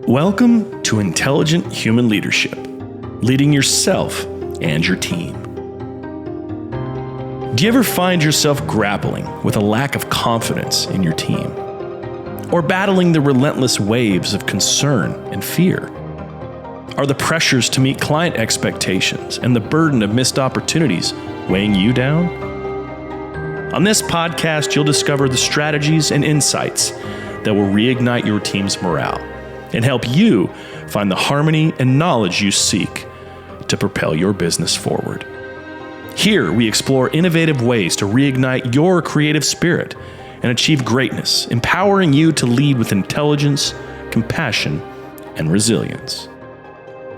Welcome to Intelligent Human Leadership, leading yourself and your team. Do you ever find yourself grappling with a lack of confidence in your team? Or battling the relentless waves of concern and fear? Are the pressures to meet client expectations and the burden of missed opportunities weighing you down? On this podcast, you'll discover the strategies and insights that will reignite your team's morale and help you find the harmony and knowledge you seek to propel your business forward. Here, we explore innovative ways to reignite your creative spirit and achieve greatness, empowering you to lead with intelligence, compassion, and resilience.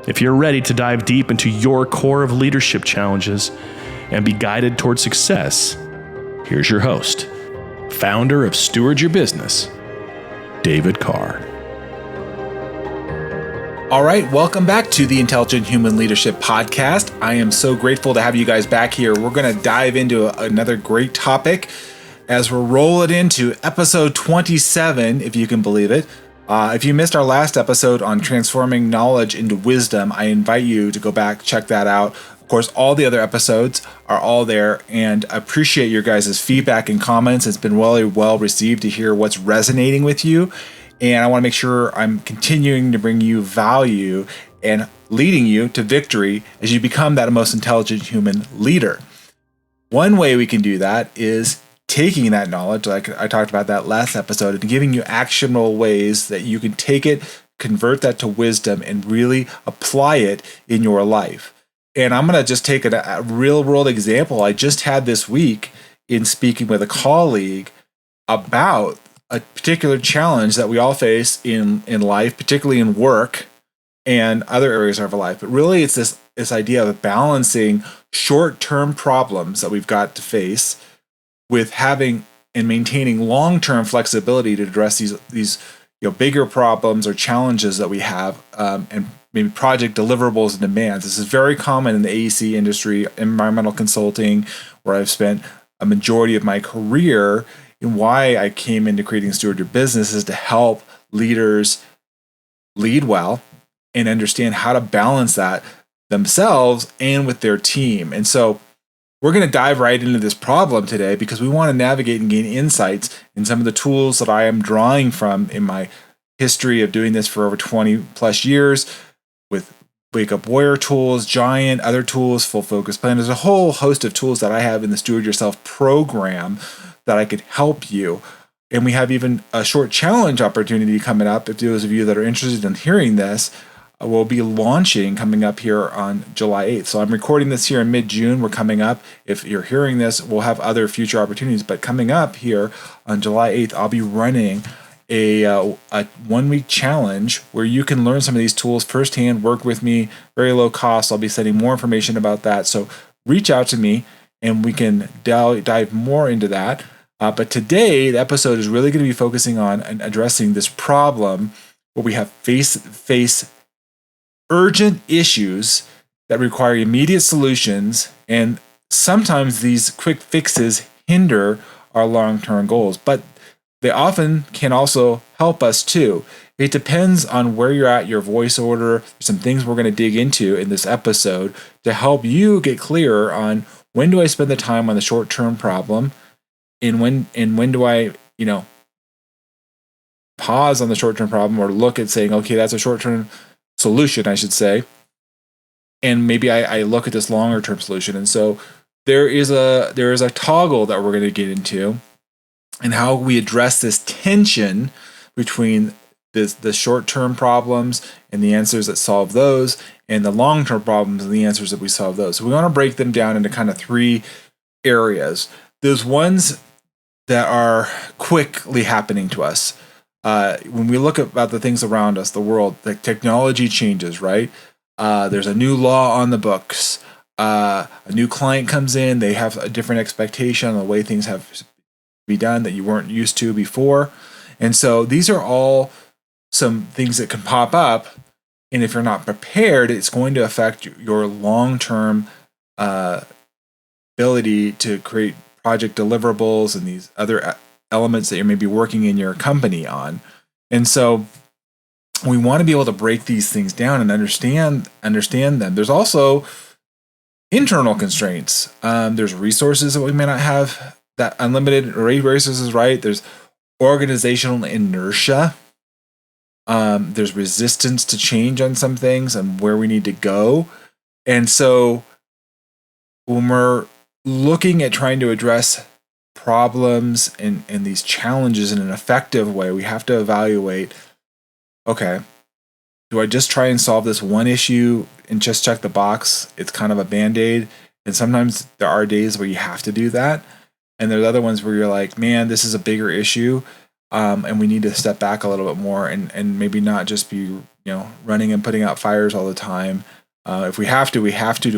If you're ready to dive deep into your core of leadership challenges and be guided toward success, here's your host, founder of Steward Your Business, David Carr. All right, welcome back to the Intelligent Human Leadership Podcast. I am so grateful to have you guys back here. We're going to dive into another great topic as we're rolling into episode 27, if you can believe it. If you missed our last episode on transforming knowledge into wisdom, I invite you to go back, check that out. Of course, all the other episodes are all there, and I appreciate your guys' feedback and comments. It's been really well received to hear what's resonating with you. And I want to make sure I'm continuing to bring you value and leading you to victory as you become that most intelligent human leader. One way we can do that is taking that knowledge, like I talked about that last episode, and giving you actionable ways that you can take it, convert that to wisdom, and really apply it in your life. And I'm going to just take a real world example I just had this week in speaking with a colleague about a particular challenge that we all face in life, particularly in work and other areas of our life. But really, it's this idea of balancing short-term problems that we've got to face with having and maintaining long-term flexibility to address these bigger problems or challenges that we have, and maybe project deliverables and demands. This is very common in the AEC industry, environmental consulting, where I've spent a majority of my career. And why I came into creating Steward Your Business is to help leaders lead well and understand how to balance that themselves and with their team. And so we're going to dive right into this problem today because we want to navigate and gain insights in some of the tools that I am drawing from in my history of doing this for over 20 plus years with Wake Up Warrior tools, Giant, other tools, Full Focus Plan. There's a whole host of tools that I have in the Steward Yourself program that I could help you. And we have even a short challenge opportunity coming up. If those of you that are interested in hearing this, we'll be launching coming up here on July 8th. So I'm recording this here in mid-June. We're coming up. If you're hearing this, we'll have other future opportunities. But coming up here on July 8th, I'll be running a 1-week challenge where you can learn some of these tools firsthand, work with me, very low cost. I'll be sending more information about that. So reach out to me and we can dive more into that. But today, the episode is really going to be focusing on and addressing this problem where we have face urgent issues that require immediate solutions, and sometimes these quick fixes hinder our long-term goals, but they often can also help us too. It depends on where you're at, your voice order. There's some things we're going to dig into in this episode to help you get clearer on when do I spend the time on the short-term problem, and when do I, pause on the short-term problem or look at saying, okay, that's a short-term solution, I should say, and maybe I look at this longer-term solution. And so there is a toggle that we're going to get into, and how we address this tension between the short-term problems and the answers that solve those, and the long-term problems and the answers that we solve those. So we want to break them down into kind of 3 areas. There's ones that are quickly happening to us. When we look about the things around us, the world, the technology changes, right? There's a new law on the books. A new client comes in. They have a different expectation on the way things have to be done that you weren't used to before. And so these are all some things that can pop up. And if you're not prepared, it's going to affect your long-term ability to create project deliverables and these other elements that you're maybe working in your company on. And so we want to be able to break these things down and understand them. There's also internal constraints. There's resources that we may not have, that unlimited resources, right? There's organizational inertia. There's resistance to change on some things and where we need to go. And so when we're looking at trying to address problems and these challenges in an effective way, we have to evaluate, okay, do I just try and solve this one issue and just check the box? It's kind of a Band-Aid. And sometimes there are days where you have to do that. And there's other ones where you're like, man, this is a bigger issue. And we need to step back a little bit more and maybe not just be, running and putting out fires all the time. If we have to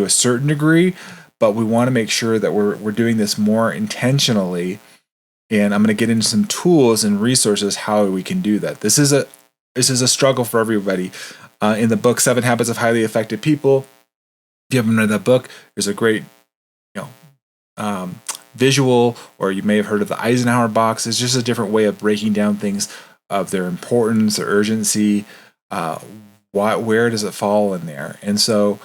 a certain degree, but we want to make sure that we're doing this more intentionally. And I'm going to get into some tools and resources how we can do that. This is a struggle for everybody. In the book, 7 Habits of Highly Effective People, if you haven't read that book, there's a great, visual, or you may have heard of the Eisenhower Box. It's just a different way of breaking down things of their importance, their urgency, where does it fall in there. And so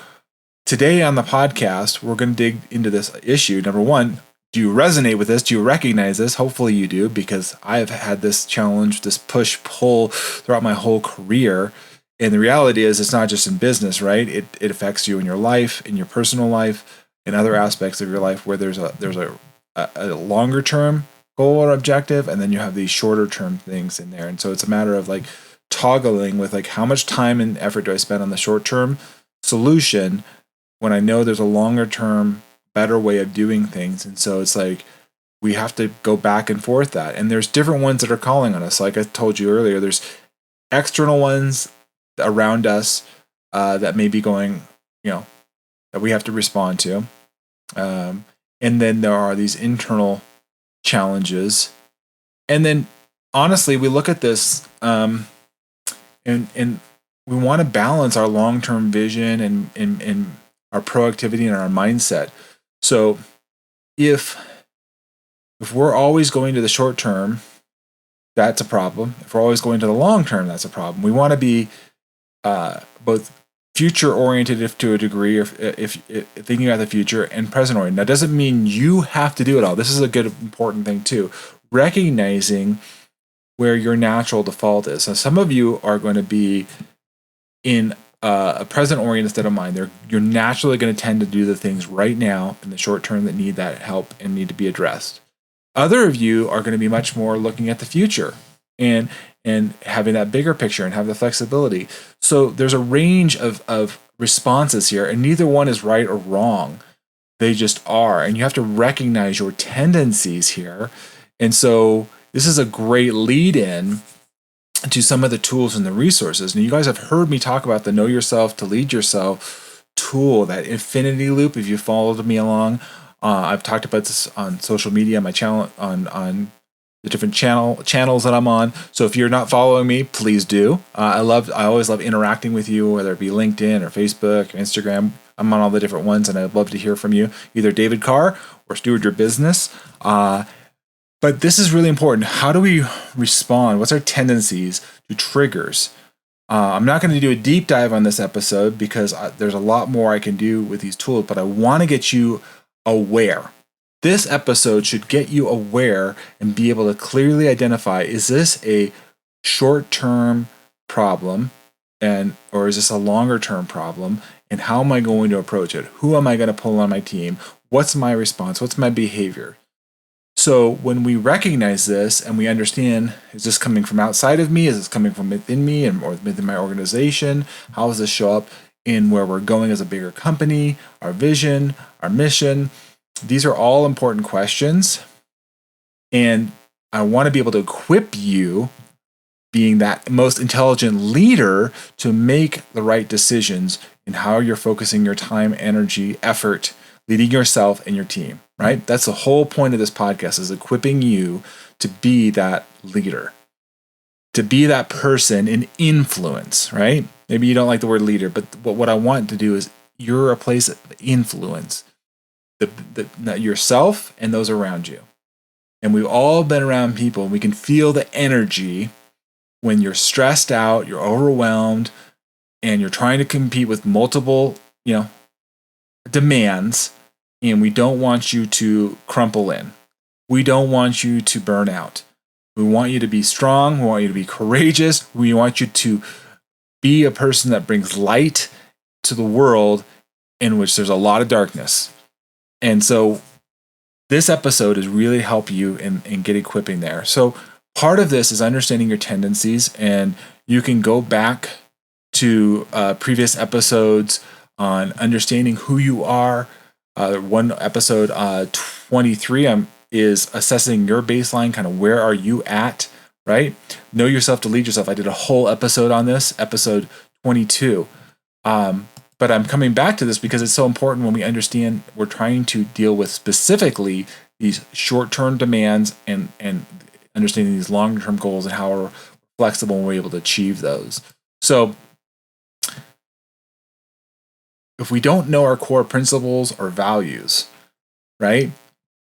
today on the podcast, we're going to dig into this issue. Number one, do you resonate with this? Do you recognize this? Hopefully you do, because I've had this challenge, this push-pull throughout my whole career. And the reality is it's not just in business, right? It affects you in your life, in your personal life, in other aspects of your life where there's a longer term goal or objective, and then you have these shorter term things in there. And so it's a matter of like toggling with like, how much time and effort do I spend on the short term solution when I know there's a longer term better way of doing things. And so it's like we have to go back and forth that. And there's different ones that are calling on us. Like I told you earlier, there's external ones around us that may be going, that we have to respond to. And then there are these internal challenges. And then honestly, we look at this and we want to balance our long-term vision and our proactivity and our mindset. So if we're always going to the short term, that's a problem. If we're always going to the long term, that's a problem. We want to be both future oriented to a degree, if thinking about the future, and present oriented. That doesn't mean you have to do it all. This is a good, important thing too. Recognizing where your natural default is. So some of you are going to be in a present oriented state of mind. You're naturally going to tend to do the things right now in the short term that need that help and need to be addressed. Other of you are going to be much more looking at the future and having that bigger picture and have the flexibility. So there's a range of responses here, and neither one is right or wrong. They just are. And you have to recognize your tendencies here. And so this is a great lead in to some of the tools and the resources. Now, you guys have heard me talk about the Know Yourself to Lead Yourself tool, that infinity loop. If you followed me along, I've talked about this on social media, my channel, on the different channels that I'm on. So if you're not following me, please do. I always love interacting with you, whether it be LinkedIn or Facebook or Instagram. I'm on all the different ones, and I'd love to hear from you, either David Carr or Steward Your Business. But this is really important. How do we respond? What's our tendencies to triggers? I'm not going to do a deep dive on this episode because there's a lot more I can do with these tools, but I want to get you aware. This episode should get you aware and be able to clearly identify, is this a short-term problem or is this a longer-term problem? And how am I going to approach it? Who am I going to pull on my team? What's my response? What's my behavior? So when we recognize this and we understand, is this coming from outside of me? Is this coming from within me or within my organization? How does this show up in where we're going as a bigger company, our vision, our mission? These are all important questions. And I want to be able to equip you, being that most intelligent leader, to make the right decisions in how you're focusing your time, energy, effort, leading yourself and your team, right? That's the whole point of this podcast, is equipping you to be that leader, to be that person in influence, right? Maybe you don't like the word leader, but what I want to do is you're a place of influence, yourself and those around you. And we've all been around people, and we can feel the energy when you're stressed out, you're overwhelmed, and you're trying to compete with multiple, demands, and we don't want you to crumple in. We don't want you to burn out. We want you to be strong. We want you to be courageous. We want you to be a person that brings light to the world in which there's a lot of darkness. And so this episode is really help you in get equipping there. So part of this is understanding your tendencies, and you can go back to previous episodes on understanding who you are. One episode 23 is assessing your baseline, kind of where are you at, right? Know yourself to lead yourself. I did a whole episode on this, episode 22. But I'm coming back to this because it's so important when we understand we're trying to deal with specifically these short-term demands and understanding these long-term goals and how we're flexible and we're able to achieve those. So if we don't know our core principles or values, right,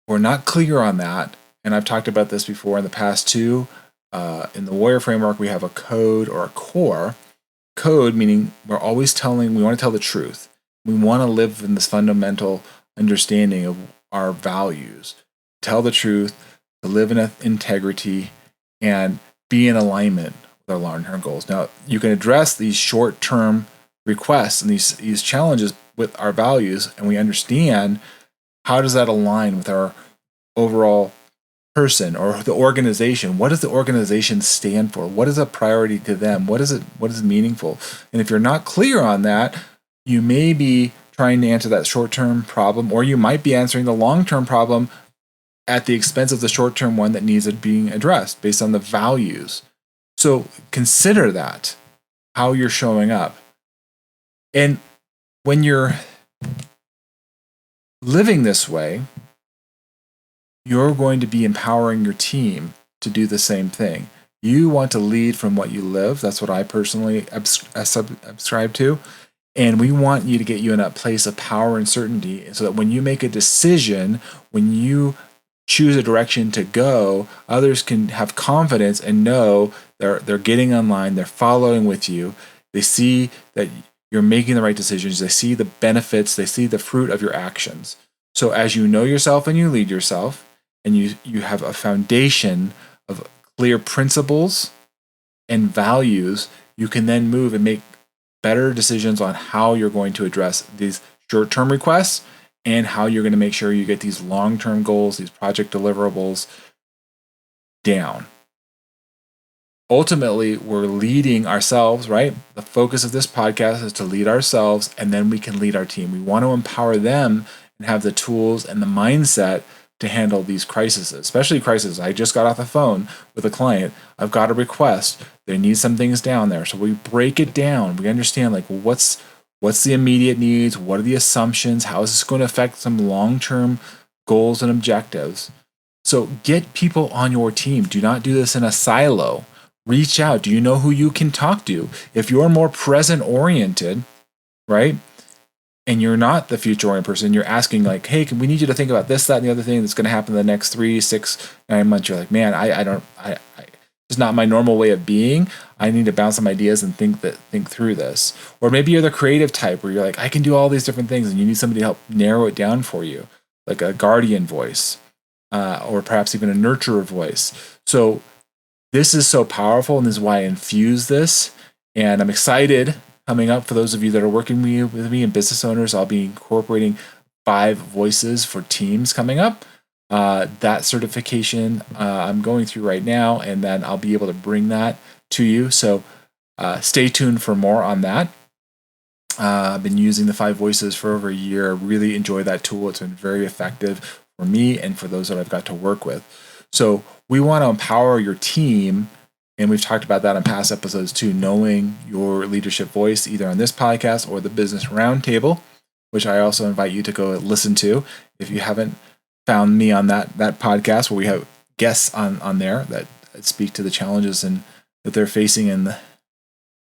we're not clear on that. And I've talked about this before in the past too. In the Warrior Framework, we have a code or a core. Code meaning we want to tell the truth. We want to live in this fundamental understanding of our values. Tell the truth, to live in integrity, and be in alignment with our long-term goals. Now, you can address these short-term requests and these challenges with our values, and we understand how does that align with our overall person or the organization. What does the organization stand for? What is a priority to them? What is meaningful? And if you're not clear on that, you may be trying to answer that short-term problem, or you might be answering the long-term problem at the expense of the short-term one that needs it being addressed based on the values. So consider that, how you're showing up. And when you're living this way, you're going to be empowering your team to do the same thing. You want to lead from what you live. That's what I personally subscribe to. And we want you to get you in a place of power and certainty so that when you make a decision, when you choose a direction to go, others can have confidence and know they're getting online, they're following with you. They see that you're making the right decisions. They see the benefits. They see the fruit of your actions. So as you know yourself and you lead yourself, and you have a foundation of clear principles and values, you can then move and make better decisions on how you're going to address these short-term requests and how you're going to make sure you get these long-term goals, these project deliverables down. Ultimately, we're leading ourselves, right? The focus of this podcast is to lead ourselves, and then we can lead our team. We want to empower them and have the tools and the mindset to handle these crises, especially crises. I just got off the phone with a client. I've got a request. They need some things down there. So we break it down. We understand what's the immediate needs? What are the assumptions? How is this going to affect some long-term goals and objectives? So get people on your team. Do not do this in a silo. Reach out. Do you know who you can talk to? If you're more present-oriented, right? And you're not the future-oriented person, you're asking hey, we need you to think about this, that, and the other thing that's going to happen in the next 3, 6, 9 months. You're like, man, it's not my normal way of being. I need to bounce some ideas and think through this. Or maybe you're the creative type where you're like, I can do all these different things, and you need somebody to help narrow it down for you, like a guardian voice, or perhaps even a nurturer voice. So this is so powerful, and this is why I infuse this. And I'm excited. Coming up, for those of you that are working with me and business owners, I'll be incorporating 5 voices for teams coming up. That certification I'm going through right now, and then I'll be able to bring that to you. So stay tuned for more on that. I've been using the 5 voices for over a year. I really enjoy that tool. It's been very effective for me and for those that I've got to work with. So we want to empower your team. And we've talked about that in past episodes too, knowing your leadership voice, either on this podcast or the Business Roundtable, which I also invite you to go listen to. If you haven't found me on that podcast, where we have guests on there that speak to the challenges that they're facing in the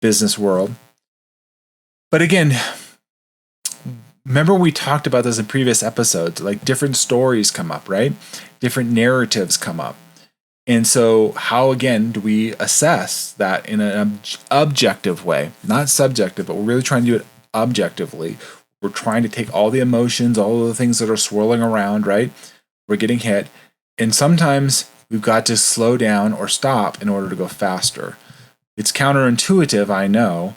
business world. But again, remember we talked about this in previous episodes, different stories come up, right? Different narratives come up. And so how, again, do we assess that in an objective way, not subjective, but we're really trying to do it objectively. We're trying to take all the emotions, all of the things that are swirling around, right? We're getting hit. And sometimes we've got to slow down or stop in order to go faster. It's counterintuitive, I know,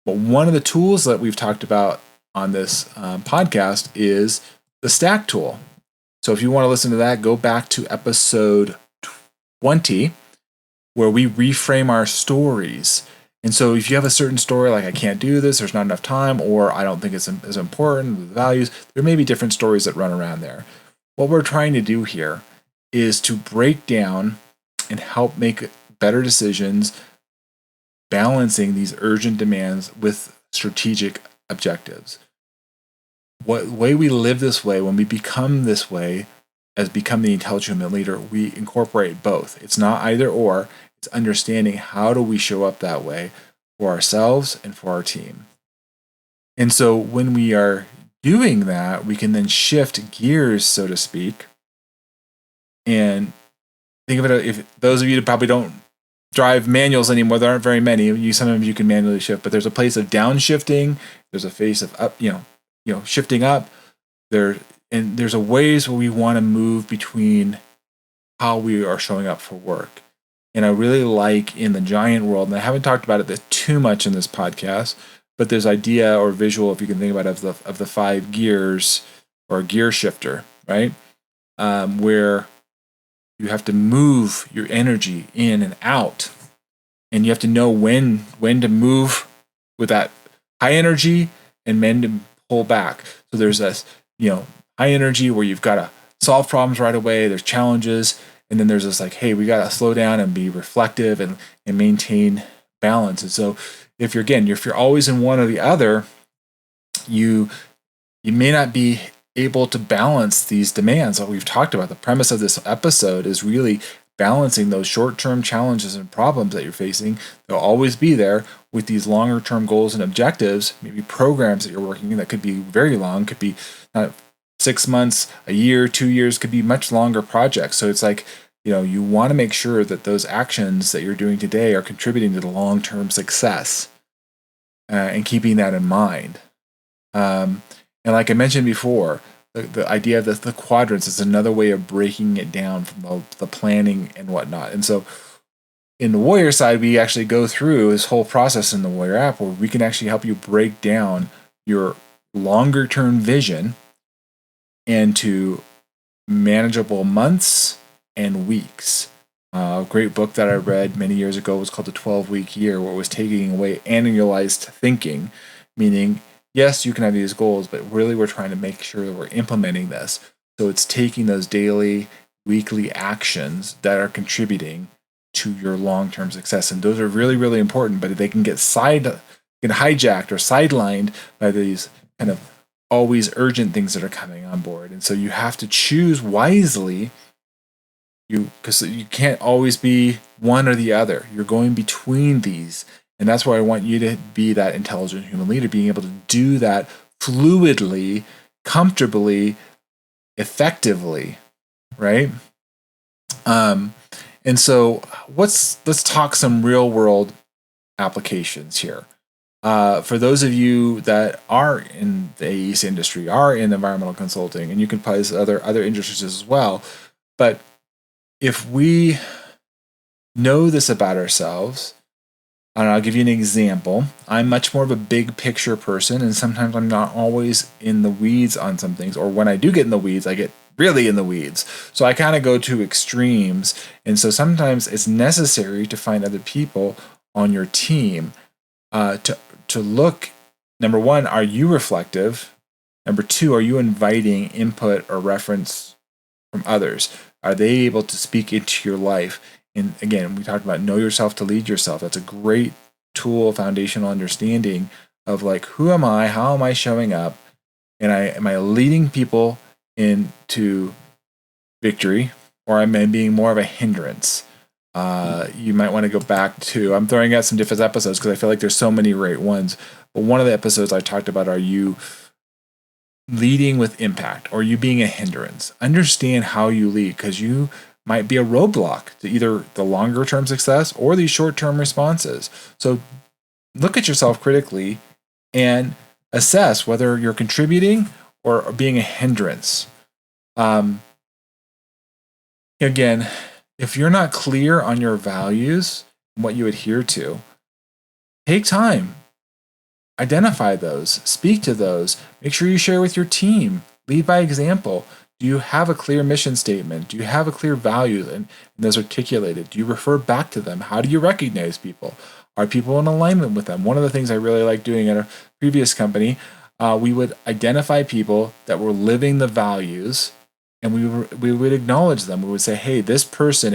but one of the tools that we've talked about on this podcast is the stack tool. So if you want to listen to that, go back to episode 20, where we reframe our stories. And so if you have a certain story, like I can't do this, there's not enough time, or I don't think it's as important, the values, there may be different stories that run around there. What we're trying to do here is to break down and help make better decisions, balancing these urgent demands with strategic objectives. What way we live this way, when we become this way, as become the intelligent human leader, we incorporate both. It's not either or, it's understanding how do we show up that way for ourselves and for our team. And so when we are doing that, we can then shift gears, so to speak. And think of it, if those of you that probably don't drive manuals anymore, there aren't very many. Sometimes you can manually shift, but there's a place of downshifting, there's a phase of up, shifting up. There's a ways where we want to move between how we are showing up for work. And I really like in the giant world, and I haven't talked about it too much in this podcast, but there's idea or visual, if you can think about it, of the 5 gears or a gear shifter, right? Where you have to move your energy in and out, and you have to know when to move with that high energy and when to pull back. So there's this, high energy where you've got to solve problems right away. There's challenges. And then there's this like, hey, we got to slow down and be reflective and maintain balance. And so if you're always in one or the other, you may not be able to balance these demands that we've talked about. The premise of this episode is really balancing those short-term challenges and problems that you're facing. They'll always be there with these longer-term goals and objectives, maybe programs that you're working in that could be very long, could be not 6 months, a year, 2 years, could be much longer projects. So it's like, you want to make sure that those actions that you're doing today are contributing to the long-term success and keeping that in mind. And like I mentioned before, the idea of the quadrants is another way of breaking it down from the planning and whatnot. And so in the Warrior side, we actually go through this whole process in the Warrior app where we can actually help you break down your longer term vision into manageable months and weeks. A great book that I read many years ago was called The 12-Week Year, where it was taking away annualized thinking, meaning, yes, you can have these goals, but really we're trying to make sure that we're implementing this. So it's taking those daily, weekly actions that are contributing to your long-term success. And those are really, really important, but they can get hijacked or sidelined by these kind of always urgent things that are coming on board. And so you have to choose wisely, because you can't always be one or the other. You're going between these. And that's why I want you to be that intelligent human leader, being able to do that fluidly, comfortably, effectively, right? And so let's talk some real world applications here. For those of you that are in the AEC industry, are in environmental consulting, and you can apply this to other industries as well. But if we know this about ourselves, and I'll give you an example. I'm much more of a big picture person, and sometimes I'm not always in the weeds on some things, or when I do get in the weeds, I get really in the weeds. So I kind of go to extremes. And so sometimes it's necessary to find other people on your team to look, number one, are you reflective? Number two, are you inviting input or reference from others? Are they able to speak into your life? And again, we talked about know yourself to lead yourself. That's a great tool, foundational understanding of like, who am I? How am I showing up? And am I leading people into victory, or am I being more of a hindrance? You might want to go back to, I'm throwing out some different episodes because I feel like there's so many great ones. But one of the episodes I talked about, are you leading with impact, or are you being a hindrance? Understand how you lead, because you might be a roadblock to either the longer term success or these short term responses. So look at yourself critically and assess whether you're contributing or being a hindrance. Again, if you're not clear on your values and what you adhere to, take time, identify those, speak to those, make sure you share with your team, lead by example. Do you have a clear mission statement? Do you have a clear value and those articulated? Do you refer back to them? How do you recognize people? Are people in alignment with them? One of the things I really liked doing at a previous company, we would identify people that were living the values, and we would acknowledge them. We would say, hey, this person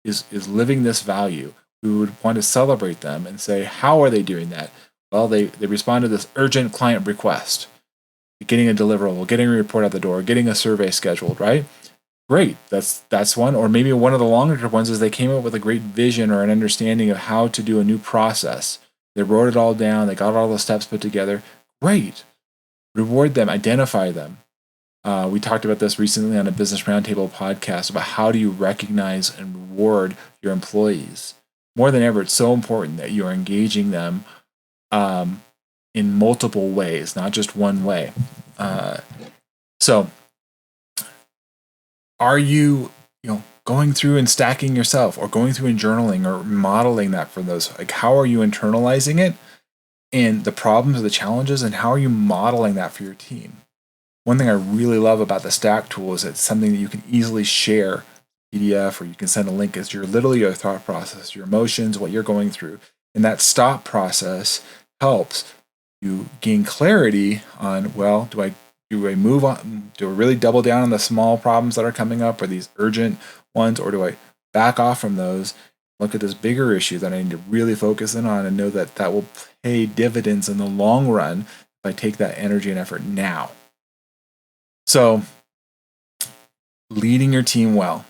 is living this value. We would want to celebrate them and say, how are they doing that? Well, they responded to this urgent client request, getting a deliverable, getting a report out the door, getting a survey scheduled, right? Great, that's one. Or maybe one of the longer term ones is they came up with a great vision or an understanding of how to do a new process. They wrote it all down, they got all the steps put together. Great. Reward them, identify them. We talked about this recently on a Business Roundtable podcast about how do you recognize and reward your employees. More than ever, it's so important that you are engaging them in multiple ways, not just one way. So are you going through and stacking yourself, or going through and journaling, or modeling that for those? Like, how are you internalizing it and the problems or the challenges, and how are you modeling that for your team? One thing I really love about the Stack tool is it's something that you can easily share PDF, or you can send a link as literally your thought process, your emotions, what you're going through. And that stop process helps you gain clarity on, well, do I move on? Do I really double down on the small problems that are coming up, or these urgent ones, or do I back off from those, look at this bigger issue that I need to really focus in on and know that that will pay dividends in the long run if I take that energy and effort now? So, leading your team well,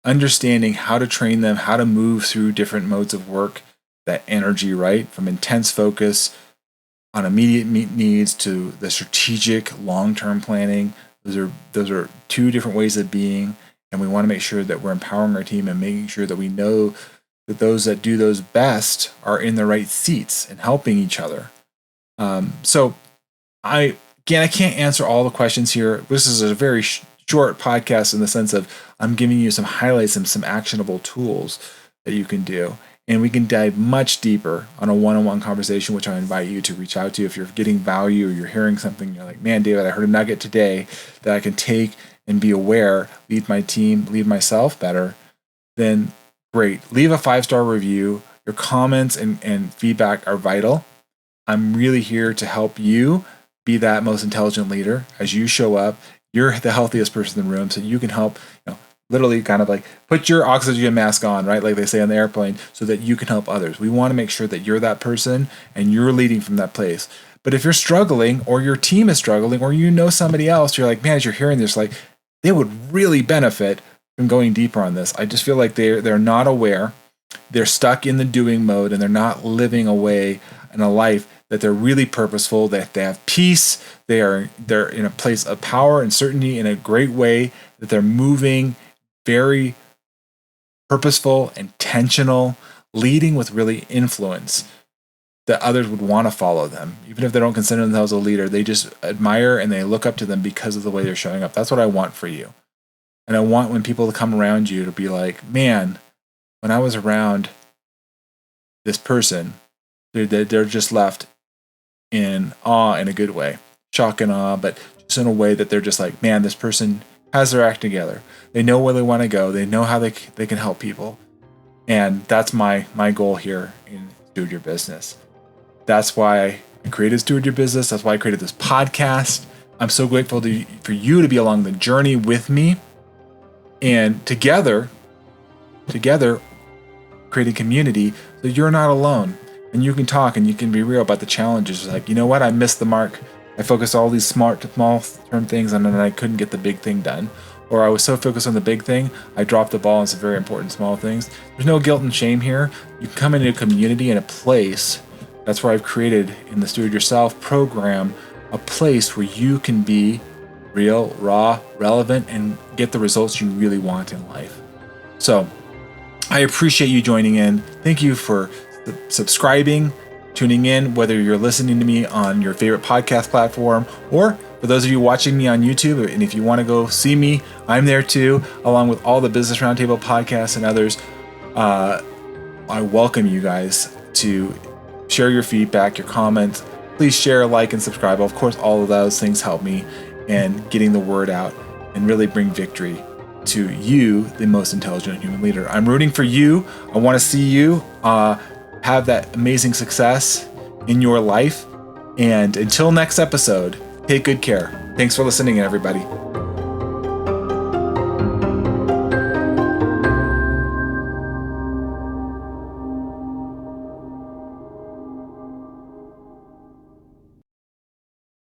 understanding how to train them, how to move through different modes of work, that energy, right? From intense focus on immediate needs to the strategic long-term planning. Those are two different ways of being, and we want to make sure that we're empowering our team and making sure that we know that those that do those best are in the right seats and helping each other. So I can't answer all the questions here. This is a very short podcast in the sense of I'm giving you some highlights and some actionable tools that you can do. And we can dive much deeper on a one-on-one conversation, which I invite you to reach out to. If you're getting value or you're hearing something, you're like, man, David, I heard a nugget today that I can take and be aware, lead my team, lead myself better, then great. Leave a 5-star review. Your comments and feedback are vital. I'm really here to help you be that most intelligent leader. As you show up, you're the healthiest person in the room, so you can help, literally kind of like put your oxygen mask on, right? Like they say on the airplane, so that you can help others. We want to make sure that you're that person and you're leading from that place. But if you're struggling, or your team is struggling, or somebody else, you're like, man, as you're hearing this, like they would really benefit from going deeper on this. I just feel like they're not aware. They're stuck in the doing mode, and they're not living a way in a life that they're really purposeful, that they have peace, they're in a place of power and certainty in a great way, that they're moving very purposeful, intentional, leading with really influence that others would want to follow them. Even if they don't consider themselves a leader, they just admire and they look up to them because of the way they're showing up. That's what I want for you. And I want when people come around you to be like, man, when I was around this person, they're just left in awe in a good way. Shock and awe, but just in a way that they're just like, man, this person has their act together. They know where they want to go. They know how they can help people. And that's my goal here in Steward Your Business. That's why I created Steward Your Business. That's why I created this podcast. I'm so grateful for you to be along the journey with me. And together, create a community so you're not alone. And you can talk and you can be real about the challenges. Like, you know what? I missed the mark. I focused all these small term things and then I couldn't get the big thing done. Or I was so focused on the big thing, I dropped the ball on some very important small things. There's no guilt and shame here. You can come into a community and a place. That's where I've created in the Steward Yourself program, a place where you can be real, raw, relevant, and get the results you really want in life. So I appreciate you joining in. Thank you for subscribing, tuning in, whether you're listening to me on your favorite podcast platform, or for those of you watching me on YouTube, and if you want to go see me, I'm there too, along with all the Business Roundtable podcasts and others. I welcome you guys to share your feedback, your comments. Please share, like, and subscribe. Of course, all of those things help me in getting the word out and really bring victory to you, the most intelligent human leader. I'm rooting for you. I want to see you have that amazing success in your life. And until next episode, take good care. Thanks for listening, everybody.